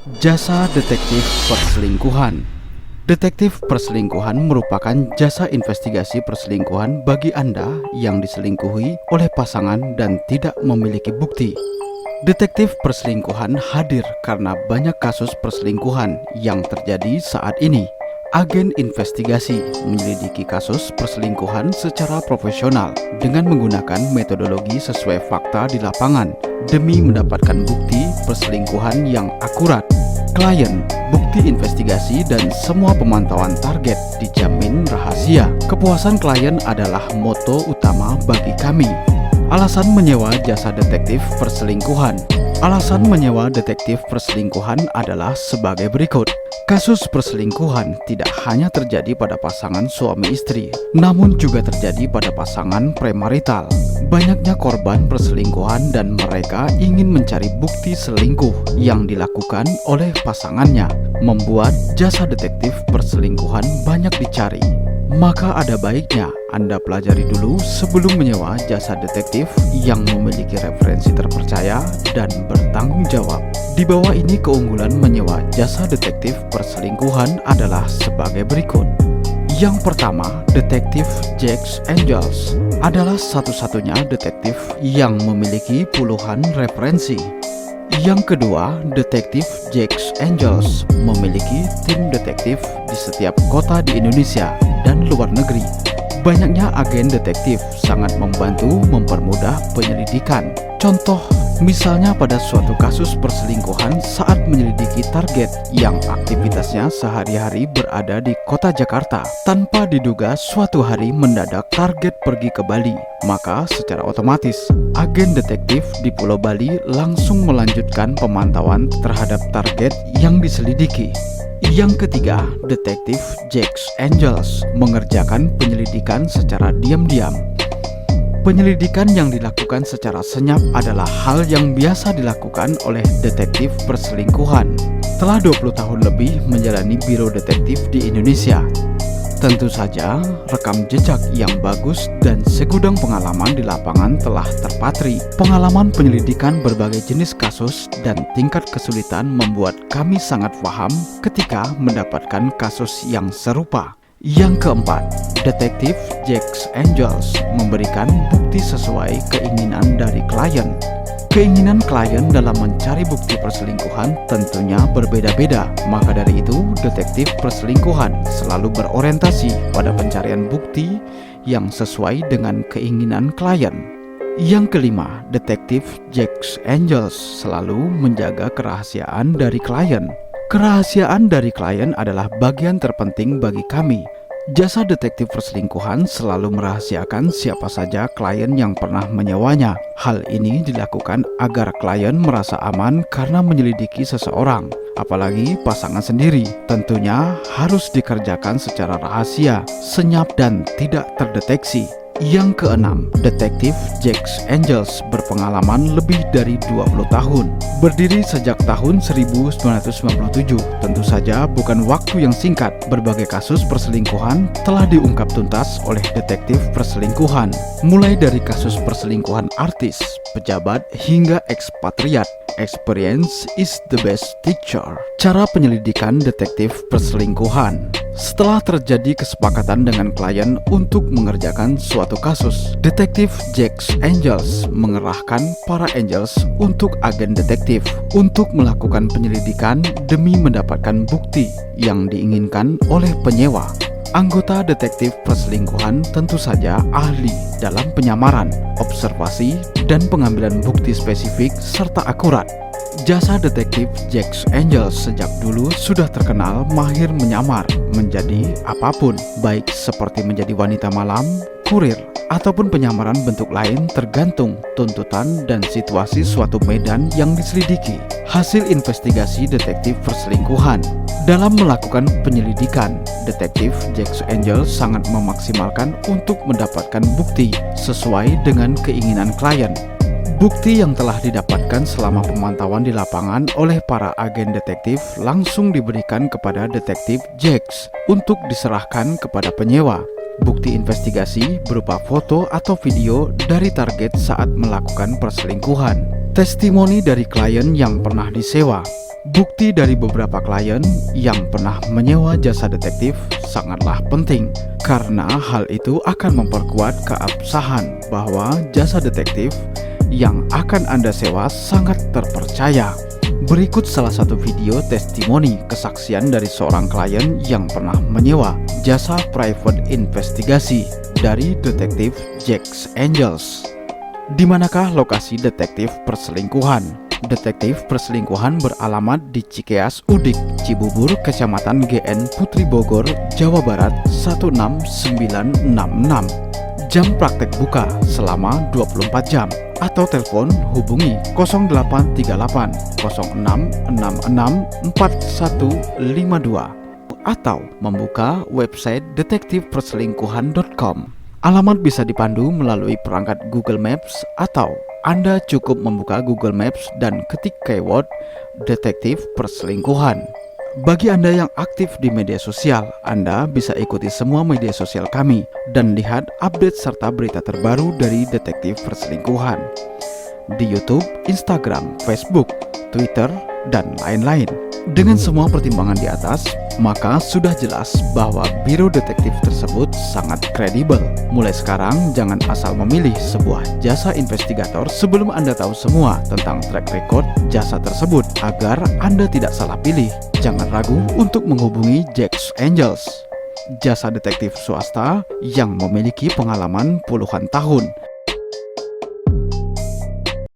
Jasa detektif perselingkuhan. Detektif perselingkuhan merupakan jasa investigasi perselingkuhan bagi Anda yang diselingkuhi oleh pasangan dan tidak memiliki bukti. Detektif perselingkuhan hadir karena banyak kasus perselingkuhan yang terjadi saat ini. Agen investigasi menyelidiki kasus perselingkuhan secara profesional dengan menggunakan metodologi sesuai fakta di lapangan demi mendapatkan bukti perselingkuhan yang akurat. Klien, bukti investigasi, dan semua pemantauan target dijamin rahasia. Kepuasan klien adalah moto utama bagi kami. Alasan menyewa jasa detektif perselingkuhan. Alasan menyewa detektif perselingkuhan adalah sebagai berikut. Kasus perselingkuhan tidak hanya terjadi pada pasangan suami istri, namun juga terjadi pada pasangan premarital. Banyaknya korban perselingkuhan dan mereka ingin mencari bukti selingkuh yang dilakukan oleh pasangannya, membuat jasa detektif perselingkuhan banyak dicari. Maka ada baiknya Anda pelajari dulu sebelum menyewa jasa detektif yang memiliki referensi terpercaya dan bertanggung jawab. Di bawah ini keunggulan menyewa jasa detektif perselingkuhan adalah sebagai berikut. Yang pertama, detektif Jax Angels adalah satu-satunya detektif yang memiliki puluhan referensi. Yang kedua, detektif Jax Angels memiliki tim detektif di setiap kota di Indonesia dan luar negeri. Banyaknya agen detektif sangat membantu mempermudah penyelidikan. Contoh, misalnya pada suatu kasus perselingkuhan saat menyelidiki target yang aktivitasnya sehari-hari berada di kota Jakarta, tanpa diduga suatu hari mendadak target pergi ke Bali, maka secara otomatis agen detektif di Pulau Bali langsung melanjutkan pemantauan terhadap target yang diselidiki. Yang ketiga, detektif Jax Angels mengerjakan penyelidikan secara diam-diam. Penyelidikan yang dilakukan secara senyap adalah hal yang biasa dilakukan oleh detektif perselingkuhan. Telah 20 tahun lebih menjalani biro detektif di Indonesia. Tentu saja, rekam jejak yang bagus dan segudang pengalaman di lapangan telah terpatri. Pengalaman penyelidikan berbagai jenis kasus dan tingkat kesulitan membuat kami sangat paham ketika mendapatkan kasus yang serupa. Yang keempat, detektif Jax Angels memberikan bukti sesuai keinginan dari klien. Keinginan klien dalam mencari bukti perselingkuhan tentunya berbeda-beda. Maka dari itu, detektif perselingkuhan selalu berorientasi pada pencarian bukti yang sesuai dengan keinginan klien. Yang kelima, detektif Jax Angels selalu menjaga kerahasiaan dari klien. Kerahasiaan dari klien adalah bagian terpenting bagi kami. Jasa detektif perselingkuhan selalu merahasiakan siapa saja klien yang pernah menyewanya. Hal ini dilakukan agar klien merasa aman karena menyelidiki seseorang, apalagi pasangan sendiri. Tentunya harus dikerjakan secara rahasia, senyap, dan tidak terdeteksi. Yang keenam, detektif Jax Angels berpengalaman lebih dari 20 tahun. Berdiri sejak tahun 1997, tentu saja bukan waktu yang singkat. Berbagai kasus perselingkuhan telah diungkap tuntas oleh detektif perselingkuhan. Mulai dari kasus perselingkuhan artis, pejabat, hingga ekspatriat. Experience is the best teacher. Cara penyelidikan detektif perselingkuhan. Setelah terjadi kesepakatan dengan klien untuk mengerjakan suatu kasus, detektif Jax Angels mengerahkan para angels untuk agen detektif untuk melakukan penyelidikan demi mendapatkan bukti yang diinginkan oleh penyewa. Anggota detektif perselingkuhan tentu saja ahli dalam penyamaran, observasi, dan pengambilan bukti spesifik serta akurat. Jasa detektif Jax Angels sejak dulu sudah terkenal mahir menyamar menjadi apapun, baik seperti menjadi wanita malam, kurir, ataupun penyamaran bentuk lain tergantung tuntutan dan situasi suatu medan yang diselidiki. Hasil investigasi detektif perselingkuhan. Dalam melakukan penyelidikan, detektif Jax Angels sangat memaksimalkan untuk mendapatkan bukti sesuai dengan keinginan klien. Bukti yang telah didapatkan selama pemantauan di lapangan oleh para agen detektif langsung diberikan kepada detektif Jax untuk diserahkan kepada penyewa. Bukti investigasi berupa foto atau video dari target saat melakukan perselingkuhan. Testimoni dari klien yang pernah disewa. Bukti dari beberapa klien yang pernah menyewa jasa detektif sangatlah penting, karena hal itu akan memperkuat keabsahan bahwa jasa detektif yang akan Anda sewa sangat terpercaya. Berikut salah satu video testimoni kesaksian dari seorang klien yang pernah menyewa jasa private investigasi dari detektif Jack's Angels. Di manakah lokasi detektif perselingkuhan? Detektif perselingkuhan beralamat di Cikeas Udik, Cibubur, Kecamatan GN Putri Bogor, Jawa Barat 16966. Jam praktek buka selama 24 jam atau telepon hubungi 0838 0666 4152 atau membuka website detektifperselingkuhan.com. Alamat bisa dipandu melalui perangkat Google Maps atau Anda cukup membuka Google Maps dan ketik keyword detektif perselingkuhan. Bagi Anda yang aktif di media sosial, Anda bisa ikuti semua media sosial kami dan lihat update serta berita terbaru dari detektif perselingkuhan di YouTube, Instagram, Facebook, Twitter, dan lain-lain. Dengan semua pertimbangan di atas, maka sudah jelas bahwa biro detektif tersebut sangat kredibel. Mulai sekarang, jangan asal memilih sebuah jasa investigator sebelum Anda tahu semua tentang track record jasa tersebut. Agar Anda tidak salah pilih, jangan ragu untuk menghubungi Jack's Angels, jasa detektif swasta yang memiliki pengalaman puluhan tahun